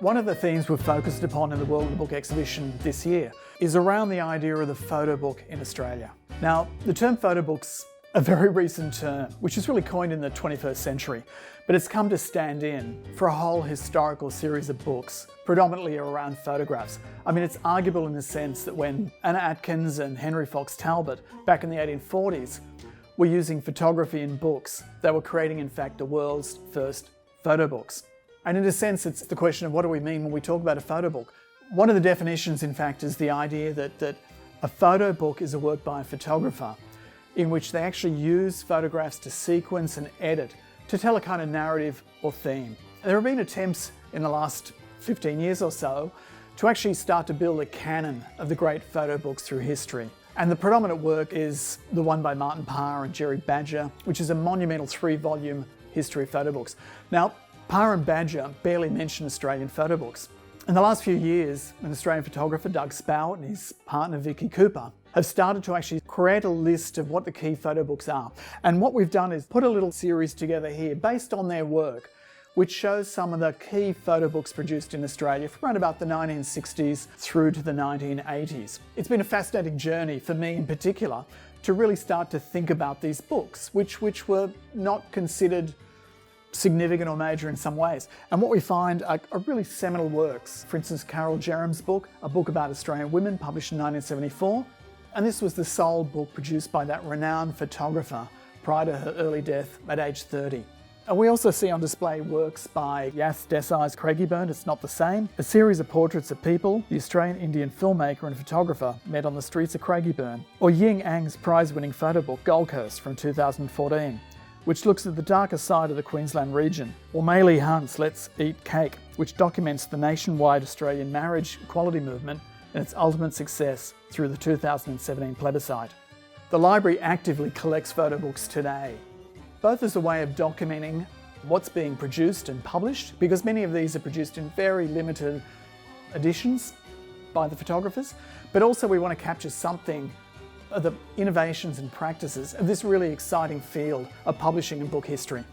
One of the themes we've focused upon in the World of the Book exhibition this year is around the idea of the photo book in Australia. Now, the term photo book's a very recent term, which was really coined in the 21st century, but it's come to stand in for a whole historical series of books, predominantly around photographs. I mean, it's arguable in the sense that when Anna Atkins and Henry Fox Talbot, back in the 1840s, were using photography in books, they were creating, in fact, the world's first photo books. And in a sense, it's the question of what do we mean when we talk about a photo book? One of the definitions, in fact, is the idea that a photo book is a work by a photographer in which they actually use photographs to sequence and edit to tell a kind of narrative or theme. There have been attempts in the last 15 years or so to actually start to build a canon of the great photo books through history. And the predominant work is the one by Martin Parr and Jerry Badger, which is a monumental 3-volume history of photo books. Now, Parr and Badger barely mention Australian photo books. In the last few years, an Australian photographer, Doug Spout, and his partner, Vicky Cooper, have started to actually create a list of what the key photo books are. And what we've done is put a little series together here based on their work, which shows some of the key photo books produced in Australia from around about the 1960s through to the 1980s. It's been a fascinating journey for me in particular to really start to think about these books, which were not considered significant or major in some ways. And what we find are really seminal works. For instance, Carol Jerram's book, a book about Australian women, published in 1974. And this was the sole book produced by that renowned photographer prior to her early death at age 30. And we also see on display works by Yask, Desai's Craigieburn, It's Not the Same, a series of portraits of people the Australian Indian filmmaker and photographer met on the streets of Craigieburn, or Ying Ang's prize-winning photo book, Gold Coast, from 2014. Which looks at the darker side of the Queensland region, or Maylei Hunt's Let's Eat Cake, which documents the nationwide Australian marriage equality movement and its ultimate success through the 2017 plebiscite. The library actively collects photo books today, both as a way of documenting what's being produced and published, because many of these are produced in very limited editions by the photographers, but also we want to capture something of the innovations and practices of this really exciting field of publishing and book history.